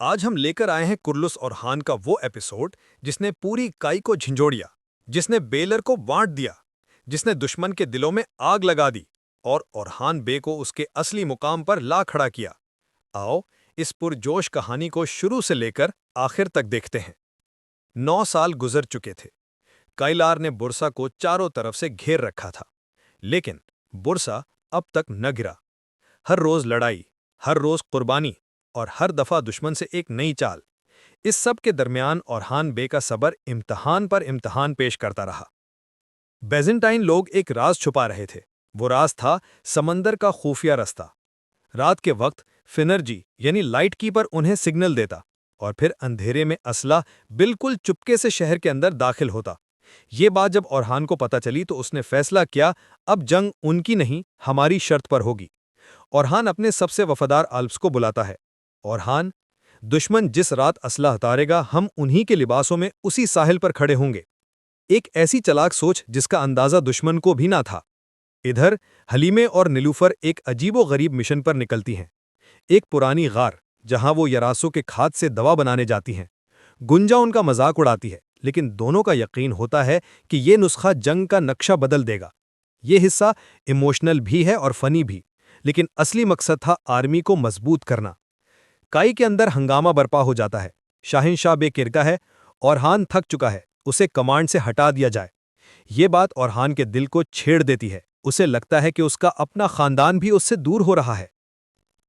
आज हम लेकर आए हैं कुर्लुस और हान का वो एपिसोड जिसने पूरी काई को झंझोड़िया, जिसने बेलर को बांट दिया, जिसने दुश्मन के दिलों में आग लगा दी और ओरहान बे को उसके असली मुकाम पर ला खड़ा किया। आओ इस पुरजोश कहानी को शुरू से लेकर आखिर तक देखते हैं। 9 साल गुजर चुके थे। काइलार ने बुरसा को चारों तरफ से घेर रखा था, लेकिन बुरसा अब तक न गिरा। हर रोज लड़ाई, हर रोज कुर्बानी और हर दफा दुश्मन से एक नई चाल। इस सब के दरमियान ओरहान बे का सबर इम्तहान पर इम्तहान पेश करता रहा। बेजेंटाइन लोग एक राज छुपा रहे थे। वो राज था समंदर का खुफिया रास्ता। रात के वक्त फिनर्जी यानी लाइट कीपर उन्हें सिग्नल देता और फिर अंधेरे में असला बिल्कुल चुपके से शहर के अंदर दाखिल होता। ये बात जब ओरहान को पता चली तो उसने फैसला किया, अब जंग उनकी नहीं हमारी शर्त पर होगी। ओरहान अपने सबसे वफादार आल्प्स को बुलाता है। ओरहान, दुश्मन जिस रात असला उतारेगा हम उन्हीं के लिबासों में उसी साहिल पर खड़े होंगे। एक ऐसी चलाक सोच जिसका अंदाजा दुश्मन को भी ना था। इधर हलीमे और नीलूफर एक अजीबो-गरीब मिशन पर निकलती हैं। एक पुरानी गार जहां वो यरासों के खाद से दवा बनाने जाती हैं। गुंजा उनका मजाक उड़ाती है, लेकिन दोनों का यकीन होता है कि ये नुस्खा जंग का नक्शा बदल देगा। ये हिस्सा इमोशनल भी है और फनी भी, लेकिन असली मकसद था आर्मी को मजबूत करना। काई के अंदर हंगामा बर्पा हो जाता है। शाहिनशाह बेकिरका है, ओरहान थक चुका है, उसे कमांड से हटा दिया जाए। ये बात ओरहान के दिल को छेड़ देती है। उसे लगता है कि उसका अपना खानदान भी उससे दूर हो रहा है।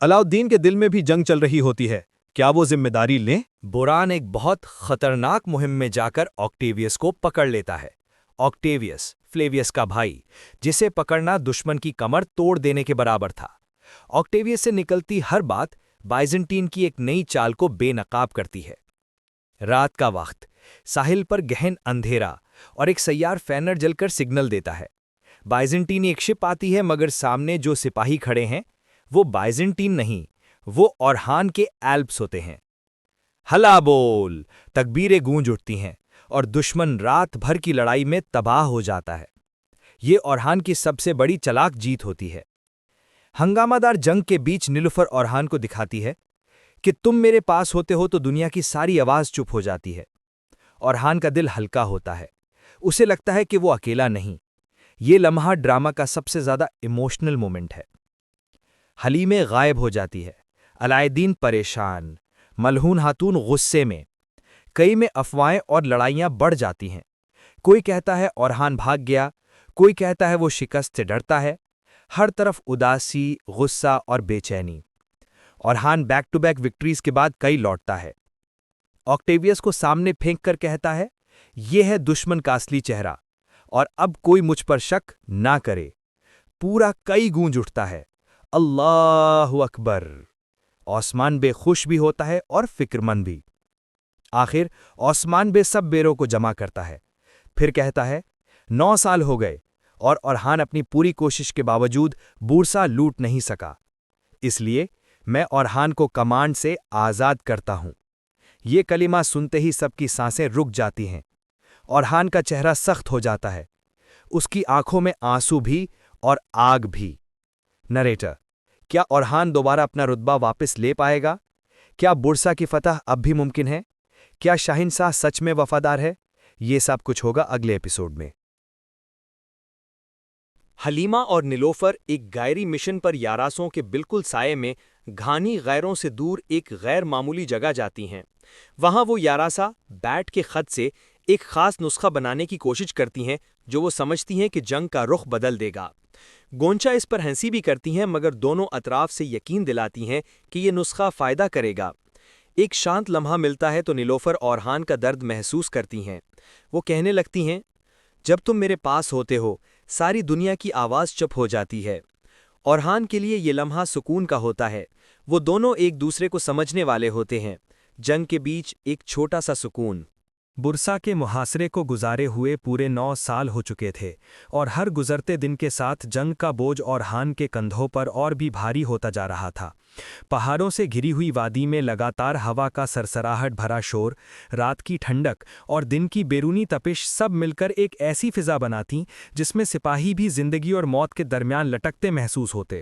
अलाउद्दीन के दिल में भी जंग चल रही होती है। क्या वो जिम्मेदारी लें? बुरान एक बहुत खतरनाक मुहिम में जाकर ऑक्टेवियस को पकड़ लेता है। ऑक्टेवियस, फ्लेवियस का भाई, जिसे पकड़ना दुश्मन की कमर तोड़ देने के बराबर था। ऑक्टेवियस से निकलती हर बात बाइजेंटीन की एक नई चाल को बेनकाब करती है। रात का वक्त, साहिल पर गहन अंधेरा और एक सैयार फैनर जलकर सिग्नल देता है। बाइजेंटीनी एक शिप आती है, मगर सामने जो सिपाही खड़े हैं वो बाइजेंटीन नहीं, वो ओरहान के एल्प्स होते हैं। हला बोल, तकबीरें गूंज उठती हैं और दुश्मन रात भर की लड़ाई में तबाह हो जाता है। ये ओरहान की सबसे बड़ी चालाक जीत होती है। हंगामादार जंग के बीच नीलुफर ओरहान को दिखाती है कि तुम मेरे पास होते हो तो दुनिया की सारी आवाज चुप हो जाती है। ओरहान का दिल हल्का होता है। उसे लगता है कि वो अकेला नहीं। ये लम्हा ड्रामा का सबसे ज्यादा इमोशनल मोमेंट है। हलीमे गायब हो जाती है। अलाउद्दीन परेशान, मलहून हातून गुस्से में। कई में अफवाहें और लड़ाइयां बढ़ जाती हैं। कोई कहता है ओरहान भाग गया, कोई कहता है वो शिकस्त से डरता है। हर तरफ उदासी, गुस्सा और बेचैनी। Orhan back to back victories के बाद कई लौटता है। ऑक्टेवियस को सामने फेंक कर कहता है, यह है दुश्मन का असली चेहरा और अब कोई मुझ पर शक ना करे। पूरा कई गूंज उठता है, अल्लाहु अकबर। ओस्मान बे खुश भी होता है और फिक्रमंद भी। आखिर ओस्मान बे सब बेरों को जमा करता है। फिर कहता है, 9 साल हो गए और ओरहान अपनी पूरी कोशिश के बावजूद बुरसा लूट नहीं सका। इसलिए मैं ओरहान को कमांड से आजाद करता हूं। ये कलिमा सुनते ही सबकी सांसें रुक जाती हैं। ओरहान का चेहरा सख्त हो जाता है, उसकी आंखों में आंसू भी और आग भी। नरेटर, क्या ओरहान दोबारा अपना रुतबा वापस ले पाएगा? क्या बुरसा की फतह अब भी मुमकिन है? क्या शाहिनशाह सच में वफादार है? ये सब कुछ होगा अगले एपिसोड में। हलीमा और नीलोफर एक गैरी मिशन पर यारासों के बिल्कुल साये में घानी गैरों से दूर एक गैर मामूली जगह जाती हैं। वहां वो यारासा बैट के खत से एक खास नुस्खा बनाने की कोशिश करती हैं जो वो समझती हैं कि जंग का रुख बदल देगा। गोंचा इस पर हंसी भी करती हैं, मगर दोनों अतराफ से यकीन दिलाती हैं कि ये नुस्खा फायदा करेगा। एक शांत लम्हा मिलता है तो नीलोफर ओरहान का दर्द महसूस करती हैं। वो कहने लगती हैं, जब तुम मेरे पास होते हो सारी दुनिया की आवाज़ चुप हो जाती है। ओरहान के लिए ये लम्हा सुकून का होता है। वो दोनों एक दूसरे को समझने वाले होते हैं। जंग के बीच एक छोटा सा सुकून। बुरसा के मुहासरे को गुजारे हुए पूरे 9 साल हो चुके थे और हर गुजरते दिन के साथ जंग का बोझ ओरहान के कंधों पर और भी भारी होता जा रहा था। पहाड़ों से घिरी हुई वादी में लगातार हवा का सरसराहट भरा शोर, रात की ठंडक और दिन की बैरूनी तपिश सब मिलकर एक ऐसी फिजा बनाती जिसमें सिपाही भी जिंदगी और मौत के दरमियान लटकते महसूस होते।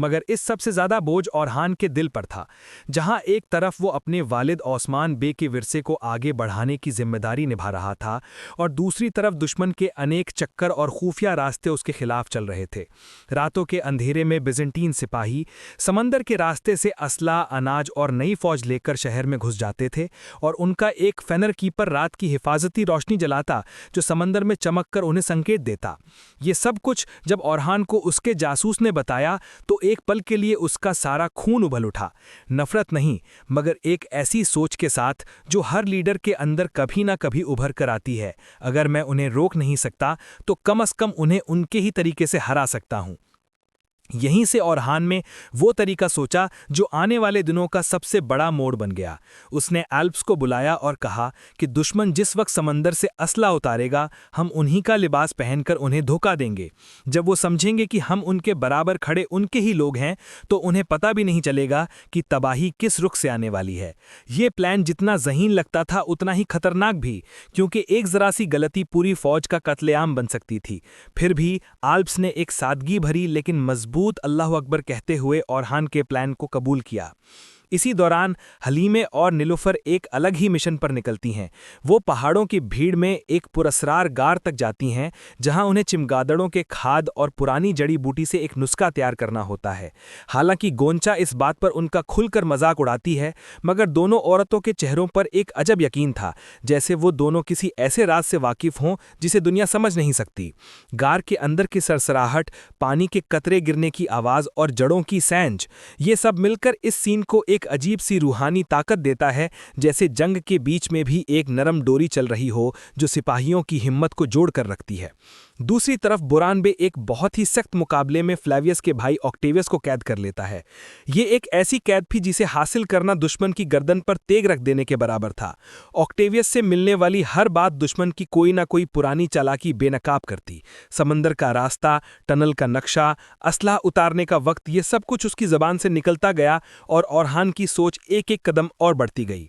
मगर इस सबसे ज्यादा बोझ ओरहान के दिल पर था। जहां एक तरफ वो अपने वालिद ओस्मान बे के विरसे को आगे बढ़ाने की जिम्मेदारी निभा रहा था और दूसरी तरफ दुश्मन के अनेक चक्कर और खुफिया रास्ते उसके खिलाफ चल रहे थे। रातों के अंधेरे में बिजेंटीन सिपाही समंदर के रास्ते से असला, अनाज और नई फौज लेकर शहर में घुस जाते थे और उनका एक फेनर कीपर रात की हिफाजती रोशनी जलाता जो समंदर में चमककर उन्हें संकेत देता। ये सब कुछ जब ओरहान को उसके जासूस ने बताया तो एक पल के लिए उसका सारा खून उबल उठा। नफरत नहीं, मगर एक ऐसी सोच के साथ जो हर लीडर के अंदर कभी ना कभी उभर कर आती है, अगर मैं उन्हें रोक नहीं सकता तो कम से कम उन्हें उनके ही तरीके से हरा सकता हूं। यहीं से ओरहान में वो तरीका सोचा जो आने वाले दिनों का सबसे बड़ा मोड़ बन गया। उसने एल्प्स को बुलाया और कहा कि दुश्मन जिस वक्त समंदर से असला उतारेगा, हम उन्हीं का लिबास पहनकर उन्हें धोखा देंगे। जब वो समझेंगे कि हम उनके बराबर खड़े उनके ही लोग हैं, तो उन्हें पता भी नहीं चलेगा कि तबाही किस रुख से आने वाली है। ये प्लान जितना ज़हीन लगता था उतना ही खतरनाक भी, क्योंकि एक ज़रा सी गलती पूरी फौज का कत्लेआम बन सकती थी। फिर भी एल्प्स ने एक सादगी भरी लेकिन मजबूत अल्लाह अकबर कहते हुए ओरहान के प्लान को कबूल किया। इसी दौरान हलीमे और नीलुफर एक अलग ही मिशन पर निकलती हैं। वो पहाड़ों की भीड़ में एक पुरस्रार गार तक जाती हैं, जहां उन्हें चिमगादड़ों के खाद और पुरानी जड़ी बूटी से एक नुस्खा तैयार करना होता है। हालांकि गोंचा इस बात पर उनका खुलकर मजाक उड़ाती है, मगर दोनों औरतों के चेहरों पर एक अजब यकीन था, जैसे वो दोनों किसी ऐसे राज से वाकिफ हों जिसे दुनिया समझ नहीं सकती। गार के अंदर की सरसराहट, पानी के कतरे गिरने की आवाज़ और जड़ों की सैंज, ये सब मिलकर इस सीन को एक अजीब सी रूहानी ताकत देता है, जैसे जंग के बीच में भी एक नरम डोरी चल रही हो जो सिपाहियों की हिम्मत को जोड़कर रखती है। दूसरी तरफ बुरानबे एक बहुत ही सख्त मुकाबले में फ्लेवियस के भाई ऑक्टेवियस को कैद कर लेता है। ये एक ऐसी कैद थी जिसे हासिल करना दुश्मन की गर्दन पर तेग रख देने के बराबर था। ऑक्टेवियस से मिलने वाली हर बात दुश्मन की कोई ना कोई पुरानी चालाकी बेनकाब करती। समंदर का रास्ता, टनल का नक्शा, असला उतारने का वक्त, ये सब कुछ उसकी जबान से निकलता गया और ओरहान की सोच एक एक कदम और बढ़ती गई।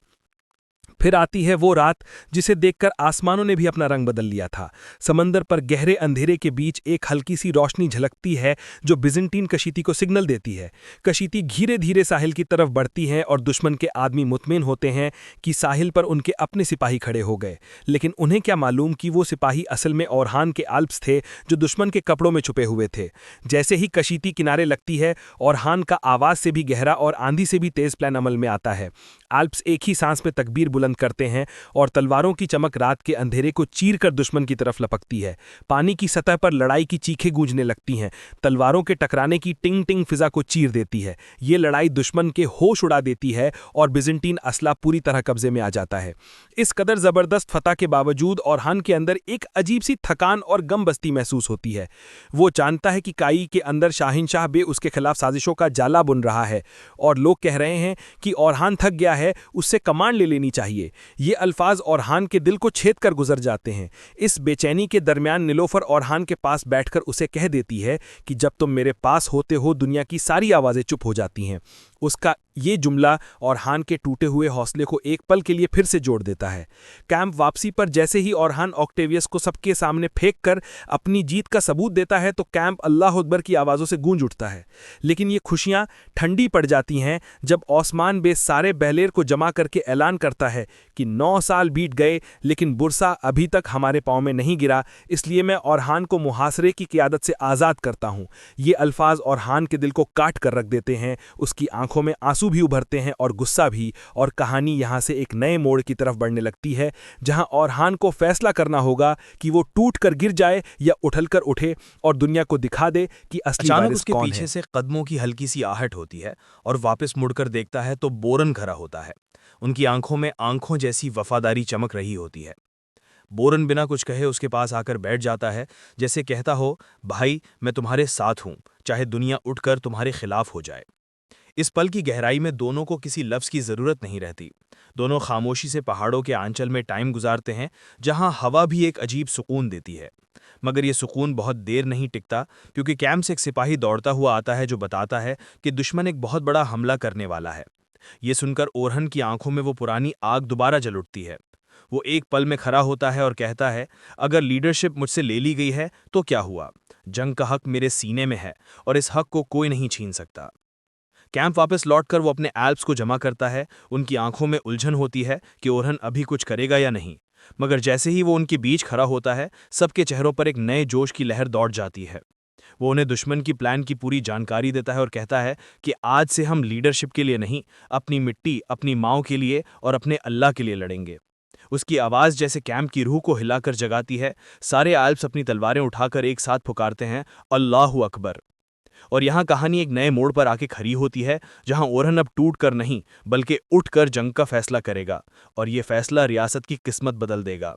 फिर आती है वो रात जिसे देखकर आसमानों ने भी अपना रंग बदल लिया था। समंदर पर गहरे अंधेरे के बीच एक हल्की सी रोशनी झलकती है जो बिजेंटीन कशीती को सिग्नल देती है। कशीती धीरे धीरे साहिल की तरफ बढ़ती है और दुश्मन के आदमी मुतमिन होते हैं कि साहिल पर उनके अपने सिपाही खड़े हो गए। लेकिन उन्हें क्या मालूम कि वो सिपाही असल में ओरहान के एल्प्स थे जो दुश्मन के कपड़ों में छुपे हुए थे। जैसे ही कशीती किनारे लगती है, ओरहान का आवाज से भी गहरा और आंधी से भी तेज प्लान अमल में आता है। एल्प्स एक ही सांस में तकबीर बुलंद करते हैं और तलवारों की चमक रात के अंधेरे को चीर कर दुश्मन की तरफ लपकती है। पानी की सतह पर लड़ाई की चीखें गूंजने लगती हैं। तलवारों के टकराने की टिंग टिंग फिजा को चीर देती है। ये लड़ाई दुश्मन के होश उड़ा देती है और बिजेंटीन असला पूरी तरह कब्जे में आ जाता है। इस कदर जबरदस्त फतह के बावजूद ओरहान के अंदर एक अजीब सी थकान और गम बस्ती महसूस होती है। वो जानता है कि काई के अंदर शाहिनशाह बे उसके खिलाफ साजिशों का जाला बुन रहा है और लोग कह रहे हैं कि ओरहान थक गया है, उससे कमांड ले लेनी चाहिए। ये अल्फाज ओरहान के दिल को छेद कर गुजर जाते हैं। इस बेचैनी के दरमियान नीलोफर ओरहान के पास बैठकर उसे कह देती है कि जब तुम मेरे पास होते हो दुनिया की सारी आवाजें चुप हो जाती हैं। उसका ये जुमला ओरहान के टूटे हुए हौसले को एक पल के लिए फिर से जोड़ देता है। कैंप वापसी पर जैसे ही ओरहान ऑक्टेवियस को सबके सामने फेंक कर अपनी जीत का सबूत देता है तो कैंप अल्लाह अकबर की आवाज़ों से गूंज उठता है। लेकिन ये खुशियां ठंडी पड़ जाती हैं जब ओस्मान बे सारे बहलेर को जमा करके ऐलान करता है कि 9 साल बीत गए लेकिन बुरसा अभी तक हमारे पाँव में नहीं गिरा, इसलिए मैं ओरहान को मुहासरे की क़ियादत से आज़ाद करता हूँ। ये अल्फाज ओरहान के दिल को काट कर रख देते हैं। उसकी आंखों में आंसू भी उभरते हैं और गुस्सा भी, और कहानी यहाँ से एक नए मोड़ की तरफ बढ़ने लगती है जहाँ ओरहान को फैसला करना होगा कि वो टूट कर गिर जाए या उछलकर उठे और दुनिया को दिखा दे कि असली वारिस कौन है। पीछे से कदमों की हल्की सी आहट होती है और वापस मुड़कर देखता है तो बोरन खड़ा होता है। उनकी आंखों में आंखों जैसी वफादारी चमक रही होती है। बोरन बिना कुछ कहे उसके पास आकर बैठ जाता है, जैसे कहता हो, भाई मैं तुम्हारे साथ हूं, चाहे दुनिया उठकर तुम्हारे खिलाफ हो जाए। इस पल की गहराई में दोनों को किसी लफ्ज़ की ज़रूरत नहीं रहती। दोनों खामोशी से पहाड़ों के आंचल में टाइम गुजारते हैं, जहां हवा भी एक अजीब सुकून देती है। मगर ये सुकून बहुत देर नहीं टिकता, क्योंकि कैंप से एक सिपाही दौड़ता हुआ आता है जो बताता है कि दुश्मन एक बहुत बड़ा हमला करने वाला है। ये सुनकर ओरहन की आंखों में वो पुरानी आग दोबारा जल उठती है। वो एक पल में खड़ा होता है और कहता है, अगर लीडरशिप मुझसे ले ली गई है तो क्या हुआ? जंग का हक मेरे सीने में है और इस हक को कोई नहीं छीन सकता। कैंप वापस लौटकर वो अपने एल्ब्स को जमा करता है। उनकी आंखों में उलझन होती है कि ओरहन अभी कुछ करेगा या नहीं। मगर जैसे ही वो उनके बीच खड़ा होता है, सबके चेहरों पर एक नए जोश की लहर दौड़ जाती है। वो उन्हें दुश्मन की प्लान की पूरी जानकारी देता है और कहता है कि आज से हम लीडरशिप के लिए नहीं, अपनी मिट्टी, अपनी माओ के लिए और अपने अल्लाह के लिए लड़ेंगे। उसकी आवाज़ जैसे कैंप की रूह को हिलाकर जगाती है। सारे एल्ब्स अपनी तलवारें उठाकर एक साथ पुकारते हैं, अल्लाहु अकबर। और यहाँ कहानी एक नए मोड़ पर आके खड़ी होती है, जहाँ ओरहन अब टूट कर नहीं बल्कि उठकर जंग का फैसला करेगा, और ये फैसला रियासत की किस्मत बदल देगा।